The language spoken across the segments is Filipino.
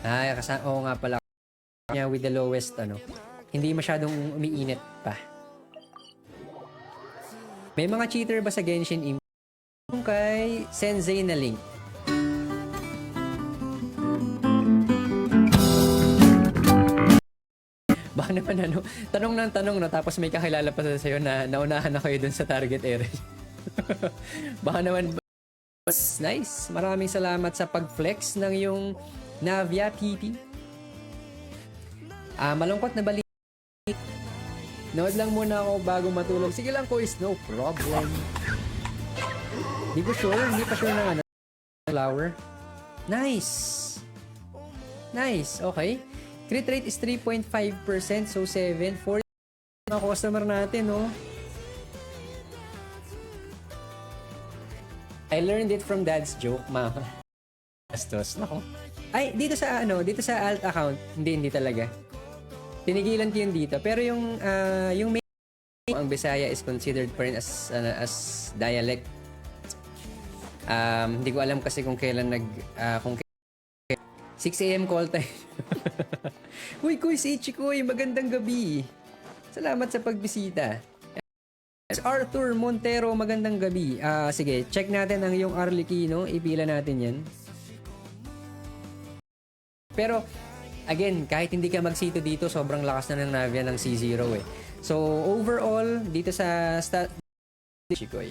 Ay, oo nga pala. Niya with the lowest, ano. Hindi masyadong umiinit pa. May mga cheater ba sa Genshin Impact? Yung kay Sensei na link. Baka naman ano, tanong ng tanong na tapos may kakilala pa sa'yo na naunahan na kayo dun sa target area. Baka naman, nice. Maraming salamat sa pag-flex ng yung Navia PP. Malungkot na balita. Nood lang muna ako bago matulog. Sige lang, Kois, no problem. Hindi ko sure, hindi pa sure na ano. Flower. Nice. Nice, okay. Crit rate is 3.5%, so 7. 4 mga customer natin, no? I learned it from dad's joke, mama. Gastos, nako. Ay, dito sa dito sa alt account, hindi talaga. Tinigilan ko yun dito. Pero yung main, ang Bisaya is considered pa rin as dialect. Hindi ko alam kasi kung kailan 6 AM call time. Uy, Kuy, si Ichikoy, magandang gabi. Salamat sa pagbisita. Arthur Montero, magandang gabi. Sige, check natin ang yung Arlecchino. Ipila natin yan. Pero, again, kahit hindi ka magsito dito, sobrang lakas na ng Navia ng C0 eh. So, overall, dito sa Ichikoy.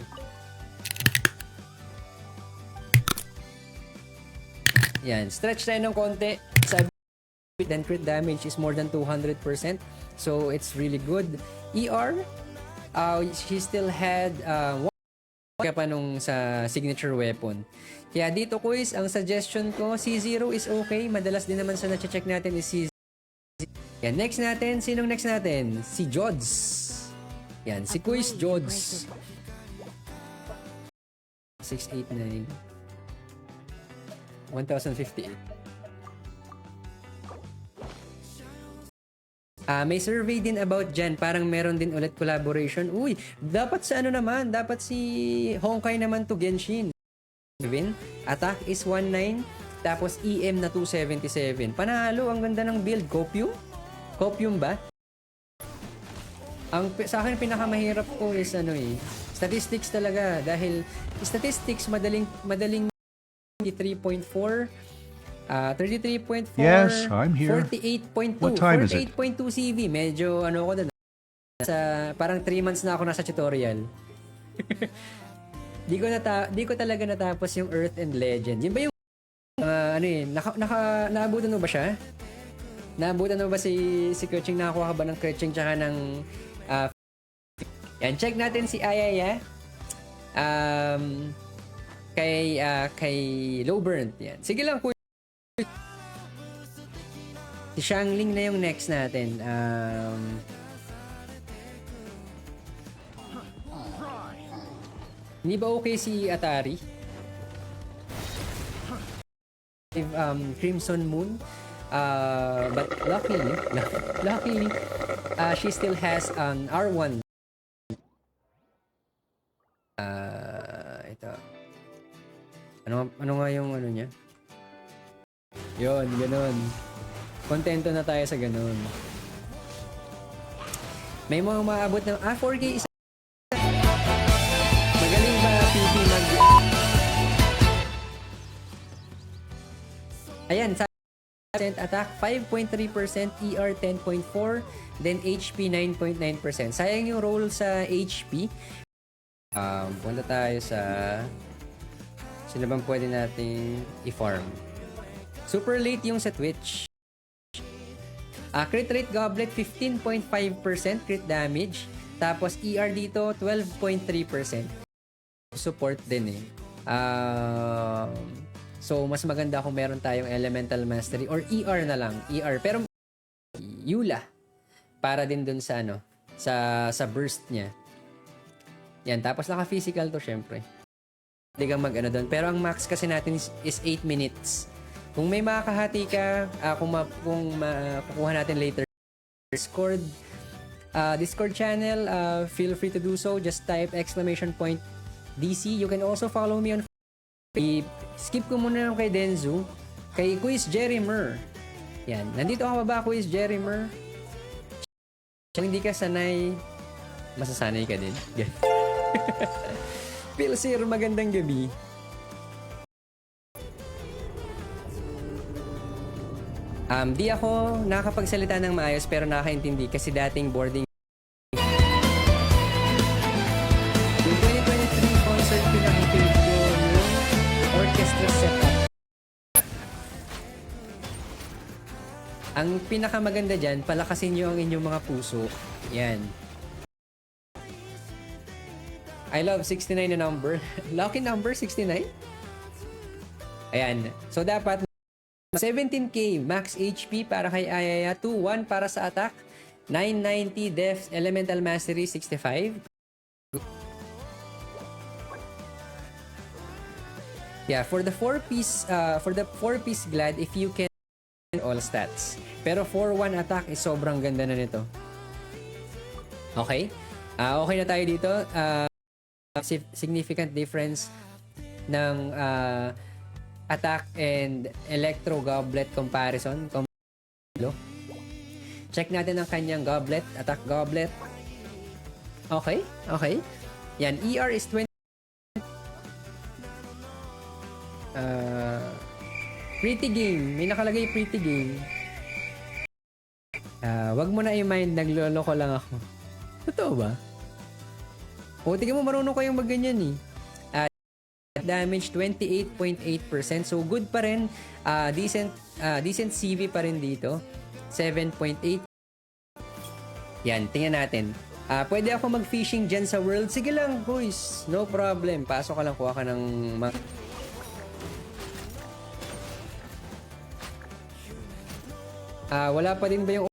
Yan, stretch tayo ng konti. Sabi, then crit damage is more than 200%. So, it's really good. ER, she still had one pa nung sa signature weapon. Kaya dito, Kuis, ang suggestion ko, C0 is okay. Madalas din naman sa na-check natin is C0. Yan, next natin. Sinong next natin? Si Jods. Yan, si Kuis Jods. 689. 1058. May survey din about dyan. Parang meron din ulit collaboration. Uy, dapat sa ano naman? Dapat si Honkai naman to Genshin. Attack is 19. Tapos EM na 277. Panalo, ang ganda ng build. Copium? Copium ba? Sa akin pinakamahirap ko is statistics talaga. Dahil statistics madaling 33.4, 33.4, Yes, I'm here. 48.2. What time is it? 48.2 CV. Medyo ako doon. Parang 3 months na ako nasa tutorial. Di ko talaga natapos yung Earth and Legend. Yun ba yung naabutan mo ba siya? Naabutan mo ba si Kerching? Nakakuha ka ba ng Kerching tsaka ng yan, check natin si Ayaya. Kay Low Burnt. Yan. Sige lang, Kuya. Si Xiangling na yung next natin. Hindi ba okay si Atari? Crimson Moon. But luckily, she still has an R1. Ito. Ano nga yung niya? Yon, ganun. Kontento na tayo sa ganun. May mga maabot ng 4K isa. Magaling ba PP mag... Ayan, attack 5.3%, ER 10.4%, then HP 9.9%. Sayang yung roll sa HP. Punta tayo sa... Sino bang pwede nating i-farm? Super late yung sa Twitch. Crit rate Goblet 15.5% crit damage. Tapos ER dito 12.3%. Support din eh. So mas maganda kung meron tayong Elemental Mastery or ER na lang. ER pero Eula para din dun sa sa burst niya. Yan, tapos naka-physical to syempre. Hindi kang doon. Pero ang max kasi natin is 8 minutes. Kung may makakahati ka, kung kukuha natin later Discord channel, feel free to do so. Just type !DC. You can also follow me on Facebook. Skip ko muna yung kay Denzu. Kay Quiz Jerry Mer. Yan. Nandito ang baba ko is Jerimer. Kung hindi ka sanay, masasanay ka din. Pilsir, magandang gabi. Di ako nakakapagsalita ng maayos pero nakakaintindi kasi dating boarding. Yung 2023 concert pinakikita ko yung orchestra setup. Ang pinakamaganda dyan, palakasin nyo ang inyong mga puso. Yan. I love 69 na number. Lucky number, 69? Ayan. So, dapat 17k max HP para kay Ayaya. 2-1 para sa attack. 990 def. Elemental Mastery, 65. Yeah, for the 4-piece Glad, if you can all stats. Pero 4-1 attack is sobrang ganda na nito. Okay? Okay na tayo dito. Significant difference ng attack and electro goblet comparison. Check natin ang kanyang goblet, attack goblet. Okay? Okay. Yan, ER is 20. Pretty game. May nakalagay pretty game. Wag mo na i-mind, nagloloko lang ako. Totoo ba? O, tignan mo, marunong kayong magganyan eh. Damage 28.8%. So, good pa rin. Decent CV pa rin dito. 7.8. Yan, tingnan natin. Pwede ako mag-fishing dyan sa world. Sige lang, boys. No problem. Pasok ka lang, kuha ka ng wala pa din ba yung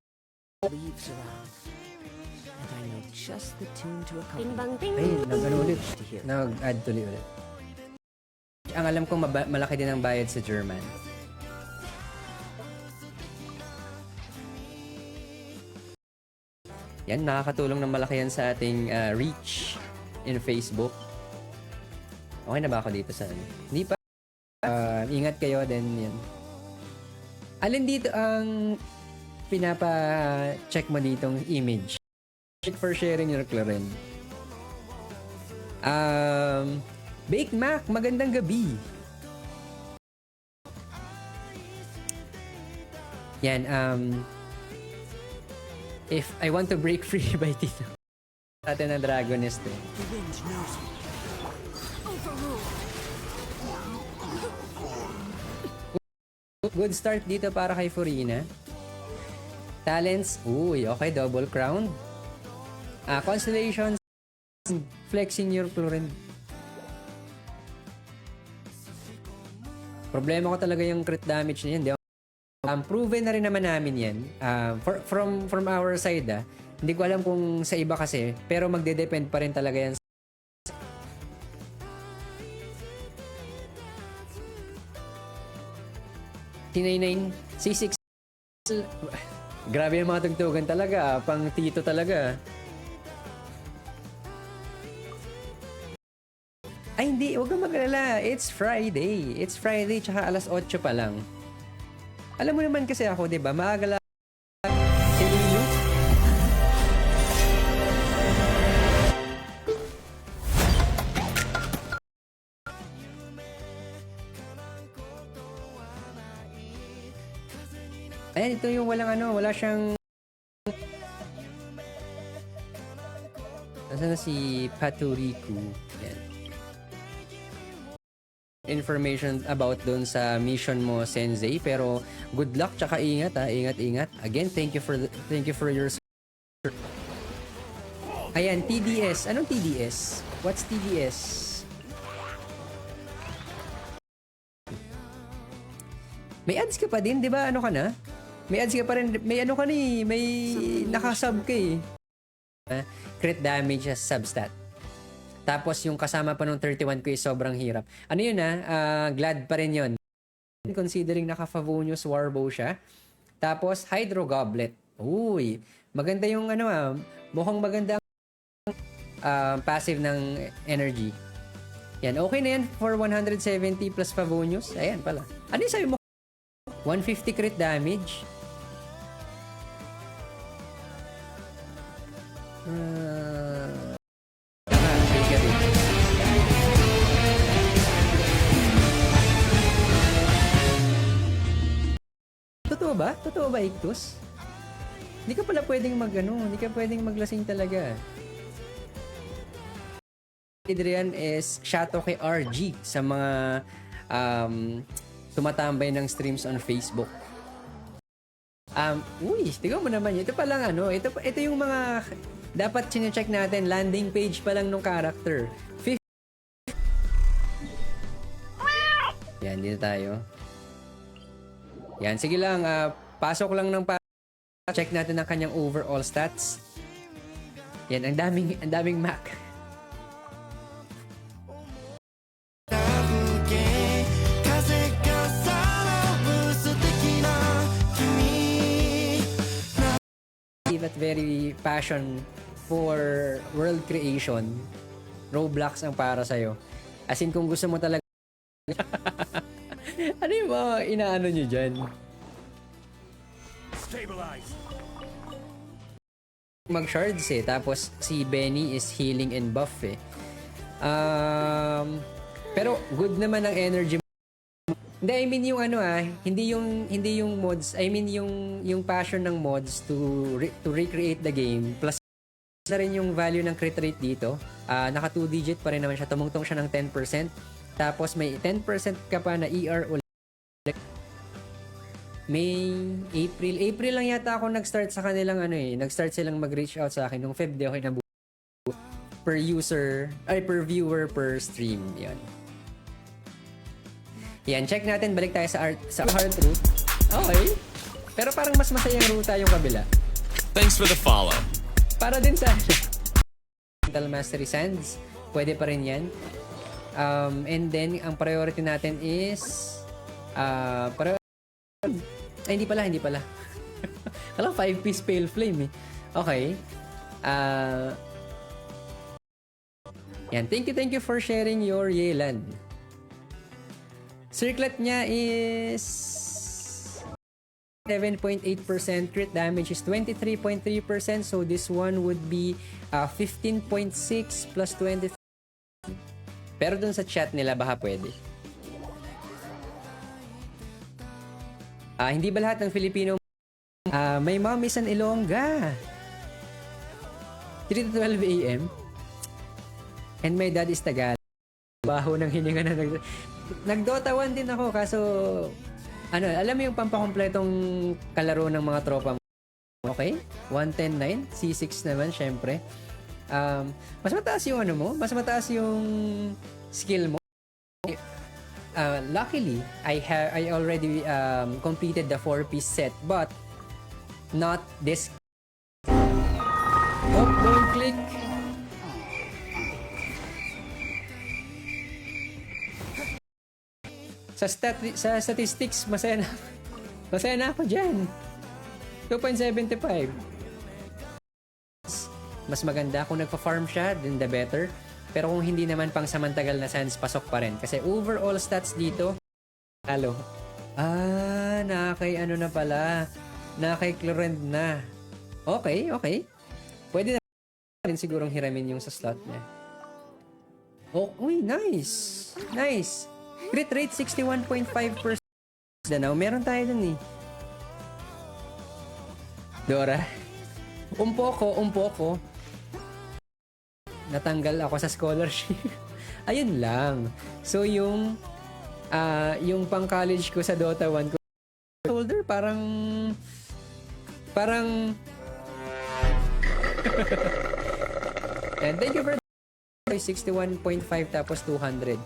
leaves around, and I know just the tune to accompany. Ding bang ding. ay, nag-ano ulit. Nag-add tuloy ulit. Ang alam kong malaki din ang bayad sa German. Yan, nakakatulong ng malaki yan sa ating reach in Facebook. Okay na ba ako dito sa ano? Hindi pa. Ingat kayo din yan. Alin dito ang pinapa-check mo ditong image? Check for sharing your Claren. Bake Mac, magandang gabi. Yan, if I want to break free by Tito. Atin ang Dragonist eh. The wind knows me. Good start dito para kay Furina. Talents, uy, okay, double crown. Constellations, flexing your Florin. Problema ko talaga yung crit damage niyan. Proven na rin naman namin yan. From our side, hindi ko alam kung sa iba kasi, pero magde-depend pa rin talaga yan. T99, C6. Grabe yung mga tugtugan talaga. Pang tito talaga. Ay, hindi. Huwag kang mag-alala. It's Friday. It's Friday, tsaka alas 8 pa lang. Alam mo naman kasi ako, di ba? Maaga lang. Sililo. Ayan, ito yung walang ano, wala siyang... Nasaan na si Paturiku? Ayan. Information about doon sa mission mo, Sensei. Pero good luck, tsaka ingat ha. Ingat. Again, thank you for your support. Ayan, TDS. Anong TDS? What's TDS? May ads ka pa din, di ba? Ano ka na? May ads ka pa rin. May ano ka ni, may nakasub ka eh. Crit damage as substat. Tapos yung kasama pa nung 31 ko is sobrang hirap. Ano yun glad pa rin yun. Considering naka-Favonius Warbow siya. Tapos Hydro Goblet. Uy, maganda yung mukhang maganda ang passive ng energy. Yan, okay na yan for 170 plus Favonius. Ayan pala. Ano yung sabi mo? 150 crit damage. Trigger it. Totoo ba? Totoo ba, Ictus? Hindi ka pala pwedeng hindi ka pwedeng maglasing talaga. Adrian is shoutout kay RG sa mga tumatambay ng streams on Facebook. Tingnan mo naman yun. Ito pa lang ito yung mga dapat chine-check natin, landing page pa lang nung character. Yan, dito tayo. Yan, sige lang, pasok lang ng check natin ang kanyang overall stats. Yan, ang daming Mac. That very passion for world creation, Roblox ang para sa'yo. As in, kung gusto mo talaga ano yung mga inaano nyo dyan? Stabilize. Mag-shards tapos si Benny is healing and buff pero good naman ang energy. Hindi, I mean yung hindi yung mods, I mean yung passion ng mods to recreate the game, plus na rin yung value ng crit rate dito. Naka 2 digit pa rin naman siya, tumungtong siya ng 10%, tapos may 10% ka pa na ER ulit. May April lang yata ako nag-start sa kanilang nag-start silang mag-reach out sa akin nung Feb di ako per user, per viewer per stream. Yan, check natin, balik tayo sa Heart Root. Okay. Pero parang mas masayang ruta yung kabila. Thanks for the follow. Para din sa Mental Mastery Sands, pwede pa rin yan. And then, ang priority natin is hindi pala. Alam, 5-piece Pale Flame Okay. Yan, thank you for sharing your Yelan. Circlet niya is 7.8%, crit damage is 23.3%, so this one would be 15.6 plus 23. Pero dun sa chat nila baka pwede. Hindi ba lahat ng Filipino may mom is an Ilongga? 3 to 12 a.m. And my dad is Tagalog. Baho ng hininga na nag-Dota 1 din ako, kaso alam mo yung pampakompletong kalaro ng mga tropa mo. Okay? 110.9, C6 naman syempre. Mas mataas yung mas mataas yung skill mo. Luckily, I already completed the 4-piece set, but not this. Don't click. Sa statistics, masaya na ako dyan. 2.75. Mas maganda kung nagpa-farm siya, then the better. Pero kung hindi naman pang samantagal na sands, pasok pa rin. Kasi overall stats dito, halo. Nakakay na pala. Nakakay Clorend na. Okay. Pwede na rin sigurong hiramin yung sa slot niya. Uy, nice. Crit rate 61.5%. Meron tayo dun Dora. Umpo ko. Natanggal ako sa scholarship. Ayun lang. So yung pang-college ko sa Dota 1 ko, holder parang and thank you for 61.5 tapos 200.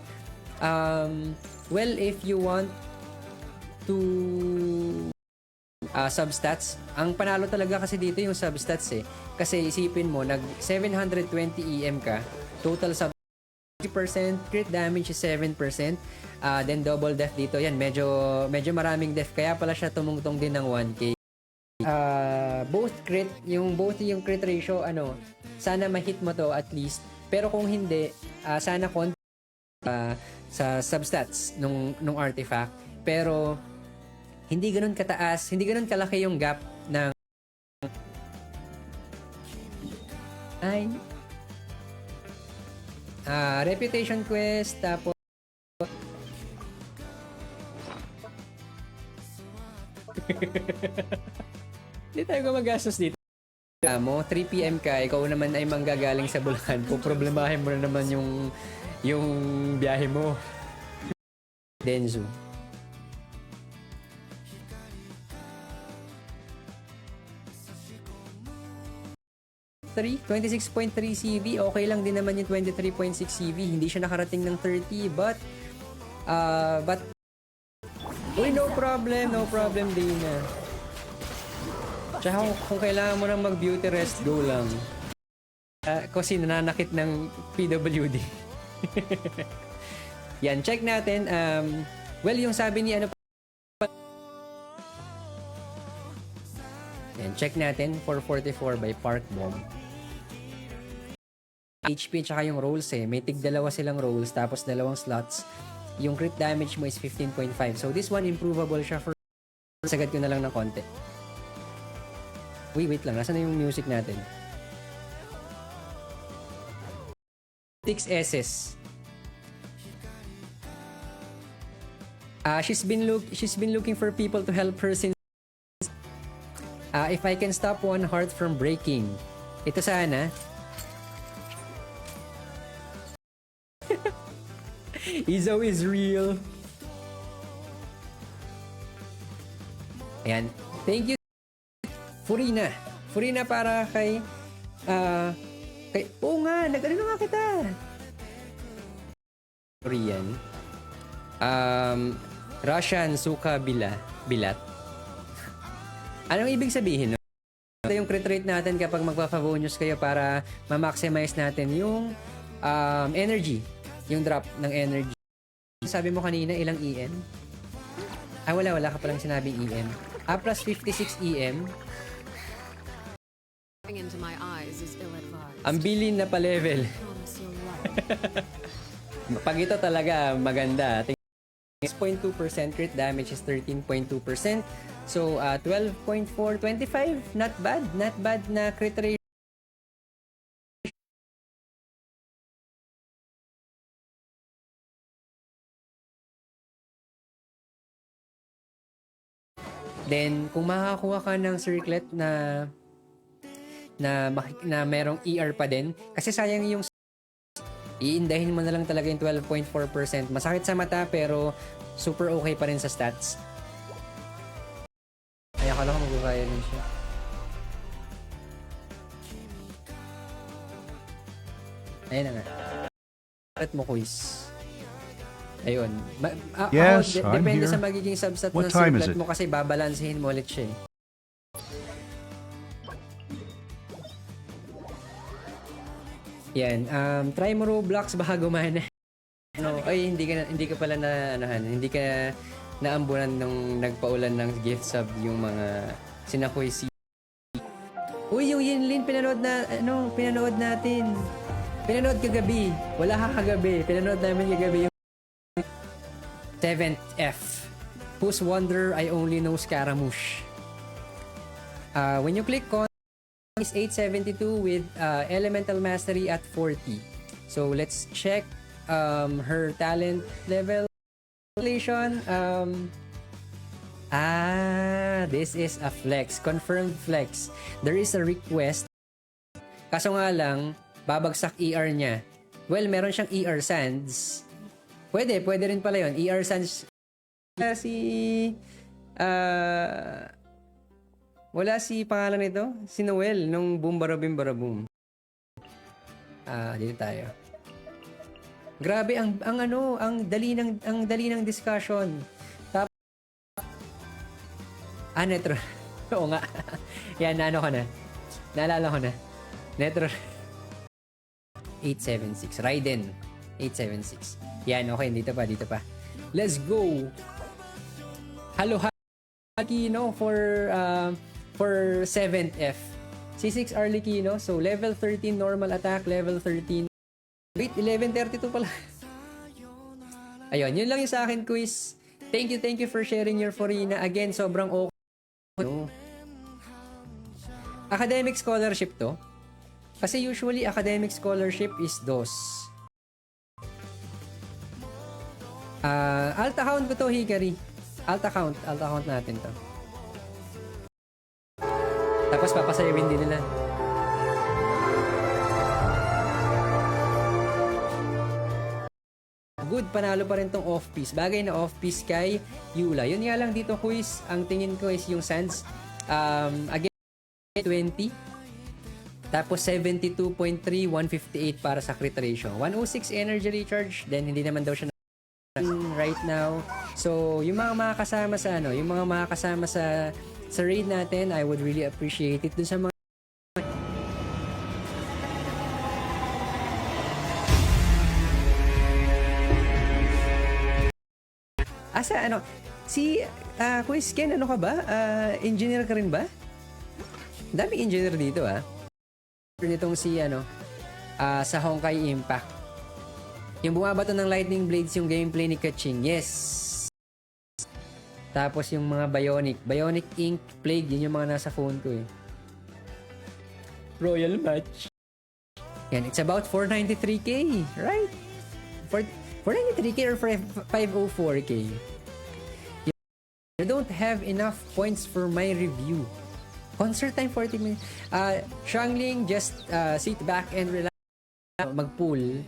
Well, if you want to substats, ang panalo talaga kasi dito yung substats kasi isipin mo, nag 720 EM ka, total sub 30%, crit damage is 7%, then double death dito, yan, medyo maraming death, kaya pala siya tumungtong din ng 1k. Both yung crit ratio, sana ma-hit mo to at least, pero kung hindi, sana konti sa substats nung artifact, pero hindi ganoon kataas, hindi ganoon kalaki yung gap ng Ay. Reputation quest, tapos hindi tayo gumagastos dito. Mo 3 PM ka, ikaw naman ay manggagaling sa Bulacan, poproblemahin mo na naman yung biyahe mo. Denzu. 26.3 CV, okay lang din naman yung 23.6 CV, hindi siya nakarating ng 30, but uy, no problem Dina. Tsaka kung kailangan mo nang mag-beauty rest, go lang. Kasi nananakit ng PWD. Yan, check natin. Well, yung sabi ni ano, yan, check natin, 444 by Park Bomb. HP tsaka yung rolls may tig-dalawa silang rolls tapos dalawang slots. Yung crit damage mo is 15.5. So this one improvable siya for sagad ko na lang ng konti. Wait lang. Nasaan na yung music natin? 6 SS. She's been looking for people to help her since if I can stop one heart from breaking. Ito sana. Izo is real. Ayan. Thank you. Furina para kay oo nga, nag-ano nga kita. Korean. Russian Suka Bilat. Anong ibig sabihin? No? Ito yung crit rate natin kapag magpa-favonius kayo para ma-maximize natin yung energy. Yung drop ng energy. Sabi mo kanina, ilang EM? Wala ka palang sinabing EM. Plus 56 EM. Into my eyes is ill-advised. Ang bilin na pa-level. Promise you'll love. Pag ito talaga maganda. 6.2% crit damage is 13.2%. So, 12.4, 25. Not bad na crit rate. Then, kung makakakuha ka ng circlet na merong ER pa din, kasi sayang yung iindahin mo na lang talaga yung 12.4%. Masakit sa mata pero super okay pa rin sa stats. Ay, akala ko magkakaya din siya. Ayun na nga. Bakit mo quiz? Ayun. Yes, I'm depende here. sa magiging substat What ng time is circlet it? mo kasi babalansehin mo ulit siya Yan. Try mo Roblox, baka gumana. Hindi ka pala hindi ka naambunan nung nagpaulan ng gift sub yung mga sinakoy si. Uy, yung Yinlin pinanood natin. Pinanood kagabi. Wala ka kagabi. Pinanood namin kagabi yung 7th F. Whose wonder I only know Scaramouche. When you click on is 872 with elemental mastery at 40. So let's check her talent level. This is a flex, confirmed flex. There is a request. Kaso nga lang babagsak ER niya. Well, meron siyang ER Sands. Pwede rin pala yun. ER Sands. Wala si pangalan nito. Si Noel nung Boom Barabim Barabum. Dito tayo. Grabe ang dali ng discussion. Tapos Netro. Oo nga. Yan, naalala ko na. Netro 876. Raiden 876. Yan, okay. Dito pa. Let's go. Hello, Kino for 7th F. C6 Arlecchino. So, level 13 normal attack, level 13. Wait, 11:32 pala. Ayun, yun lang yung sa akin quiz. Thank you for sharing your Furina. Again, sobrang okay. Academic scholarship to. Kasi usually, academic scholarship is DOS. Alt account ko to, Hikari. Alt account natin to. Tapos papasayawin din nila. Good, panalo pa rin tong off-piece. Bagay na off-piece kay Eula. Yun nga lang dito, quiz. Ang tingin ko is yung Sands. Again, 20. Tapos 72.3, 158 para sa crit ratio. 106 energy recharge. Then hindi naman daw siya right now. So, yung mga makakasama sa yung mga makakasama sa raid natin, I would really appreciate it. Dun sa mga si Quiz Ken, ano ka ba? Engineer ka rin ba? Daming engineer dito nitong si sa Honkai Impact. Yung bumabato ng lightning blades yung gameplay ni Kaching. Yes. Tapos yung mga Bionic Ink, Plague, yun yung mga nasa phone ko Royal match. Yan, it's about 493k, right? 493k or 504k. You don't have enough points for my review. Concert time 40 minutes. Xiangling, just sit back and relax. Mag-pool.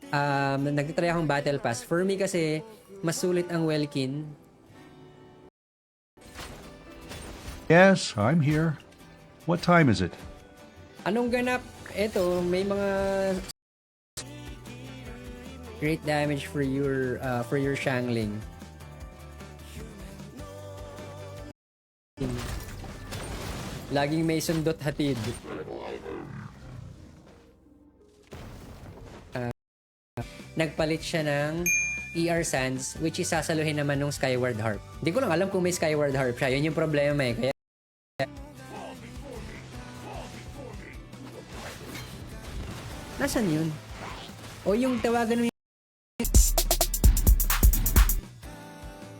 Nagtitry akong battle pass. For me kasi, mas sulit ang Welkin. Yes, I'm here. What time is it? Anong ganap? Eto, may mga great damage for your Xiangling. Laging may sundot hatid. Nagpalit siya ng ER Sands, which is sasaluhin naman nung Skyward Harp. Hindi ko lang alam kung may Skyward Harp siya. Yun yung problema Kaya nasaan yun? O yung tawagan mo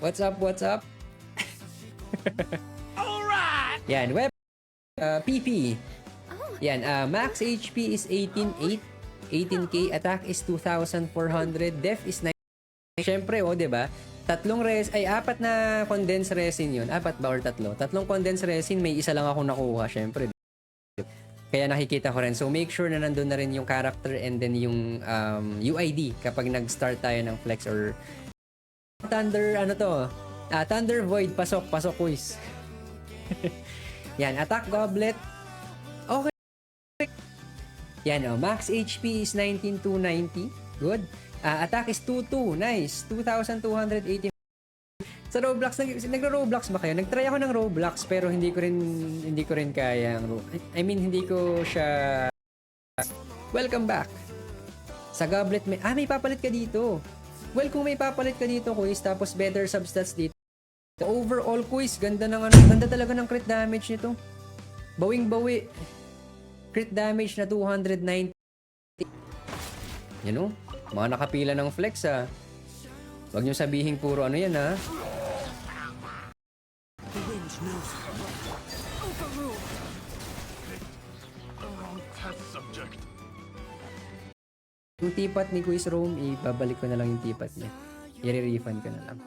What's up? Alright! Yan, PP. Yan, max HP is 18,800. 18k, attack is 2,400, def is 9. Siyempre, diba? Apat na condensed resin yun. Apat ba or tatlo? Tatlong condensed resin, may isa lang ako nakuha, siyempre. Kaya nakikita ko rin. So, make sure na nandun na rin yung character and then yung UID kapag nag-start tayo ng flex or Thunder, Thunder Void, pasok quiz. Yan, attack goblet. Okay. Yan, max HP is 19,290. Good. Attack is 22. Nice. 2,280. Sa Roblox, nagro-Roblox ba kayo? Nagtry ako ng Roblox pero hindi ko rin kaya hindi ko siya. Welcome back. Sa goblet may papalit ka dito. Well, kung may papalit ka dito, quiz, tapos better substats dito. Overall quiz, ganda talaga ng crit damage nito. Bawing-bawi. Crit damage na 290. Yan mga nakapila ng flex Huwag nyo sabihin puro yan Yung tipat ni Quiz Rome, ibabalik ko na lang yung tipat niya. I-refund ko na lang.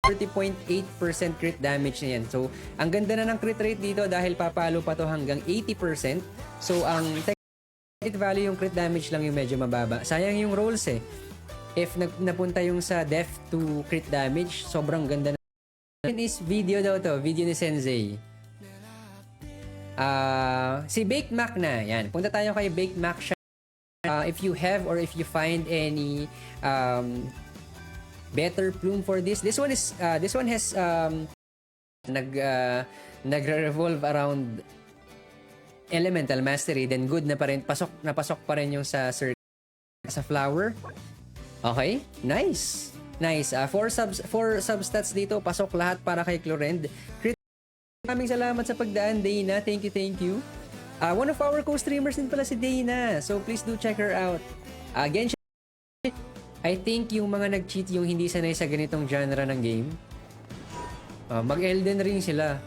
30.8% crit damage na yan. So, ang ganda na ng crit rate dito dahil papalo pa to hanggang 80%. So, ang hit value yung crit damage lang yung medyo mababa. Sayang yung rolls If napunta yung sa death to crit damage, sobrang ganda na. Is video daw to. Video ni Sensei. Si Baked Mac na. Yan. Punta tayo kay Baked Mac siya. If you have or if you find any better plume for this one has nagre-revolve around elemental mastery, then good na pa rin, pasok pa rin yung sa flower. Okay, nice. 4 substats dito, pasok lahat para kay Clorend. Maraming salamat sa pagdaan, Dana. Thank you. One of our co-streamers din pala si Dana, so please do check her out. Again, I think yung mga nag-cheat yung hindi sanay sa ganitong genre ng game, mag-Elden Ring sila.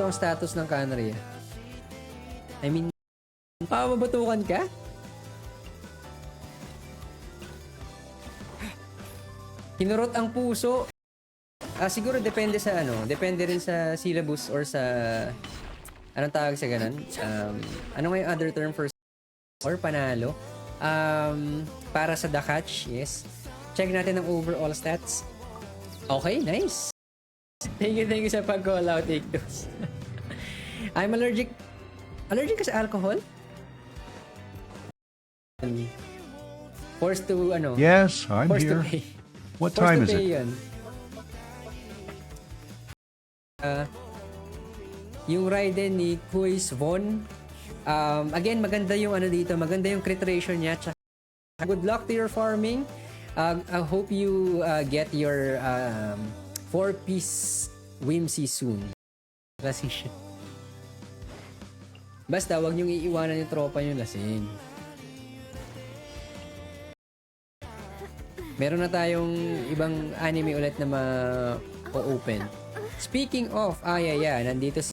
ang status ng Canary. I mean, mabatukan ka? Kinurot ang puso. Siguro depende sa depende rin sa syllabus or sa anong tawag sa ganun? Ano nga yung other term for or panalo? Para sa the catch, yes. Check natin ang overall stats. Okay, nice. Thank you sa pag-call out, Ictus. I'm allergic. Allergic ka sa alcohol? Forced to, Yes, I'm forced here. to pay. What Forced time to is pay it? yun. Yung Raiden ni Kuis Von. Again, maganda yung dito. Maganda yung crit ratio niya. Tsaka, good luck to your farming. I hope you get your 4-piece Whimsy soon. Kasi siya. Basta, wag niyong iiwanan yung tropa yung lasing. Meron na tayong ibang anime ulit na ma-open. Speaking of, nandito si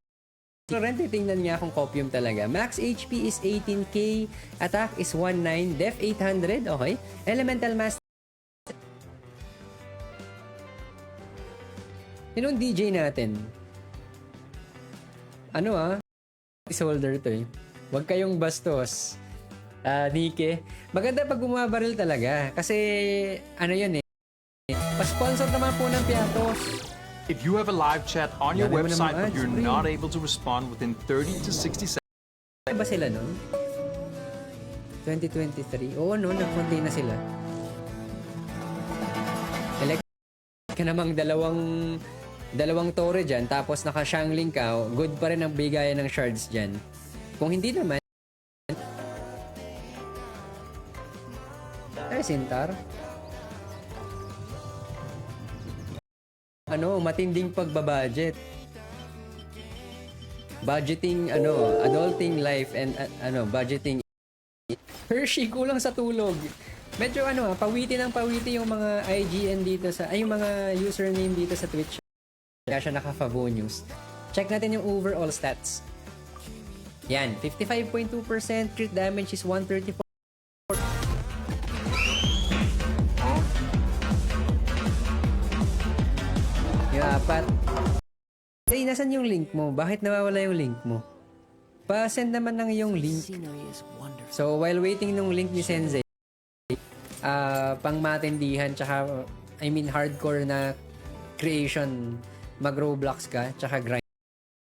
Rent, tingnan niya kung copium talaga. Max HP is 18k, attack is 19, def 800, okay. Elemental Master. Sinong DJ natin? Solder to eh. Huwag kayong bastos. Nike. Maganda pag bumabaril talaga. Kasi, yun eh. Pa-sponsor naman po ng Piatos. If you have a live chat on your Dami mo website namang but you're ads, pre. not able to respond within 30 to 60 seconds, Ano ba sila nun? 2023? Oo, no, nagpunti na sila. Elect ka namang dalawang tore dyan, tapos naka-shangling ka, good pa rin ang bigayan ng shards dyan. Kung hindi naman, Sintar. Matinding pagbabudget. Budgeting, adulting life and, budgeting. Hershey, kulang sa tulog. Medyo, pawiti ng pawiti yung mga IGN dito yung mga username dito sa Twitch. Kaya siya naka-Favo News. Check natin yung overall stats. Yan, 55.2%, crit damage is 134. Yung apat. Nasan yung link mo? Bakit nawawala yung link mo? Pa-send naman ng yung link. Scenery is wonderful. So, while waiting nung link ni Sensei, pang matindihan, tsaka, hardcore na creation, mag-Roblox ka, tsaka grind.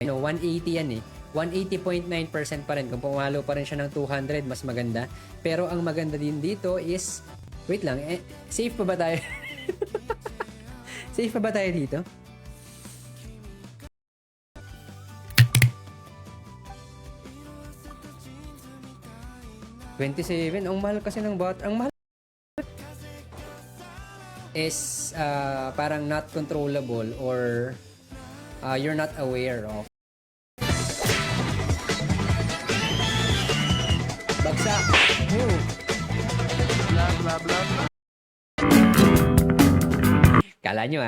180 yan eh. 180.9% pa rin. Kung pumalo pa rin siya ng 200, mas maganda. Pero ang maganda din dito is, wait lang, safe pa ba tayo? Safe pa ba tayo dito? $27. Ang mahal kasi ng bot. Ang mahal is parang not controllable or you're not aware of. Bagsak. blah, blah, blah, blah. Kala nyo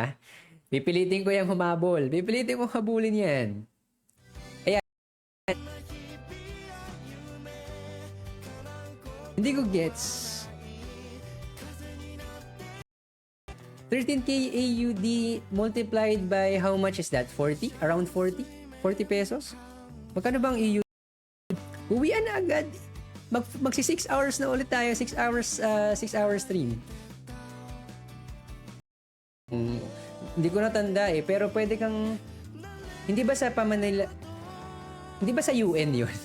pipilitin ko yung humabol. Pipilitin ko habulin yan. Ayan. Hindi ko gets. 13k AUD multiplied by how much is that? 40? Around 40? 40 pesos? Magkano bang AUD? Uwian na agad. Magsi 6 hours na ulit tayo. 6 hours stream. Hindi ko natanda pero pwede kang hindi ba sa Pamanila, hindi ba sa UN yun?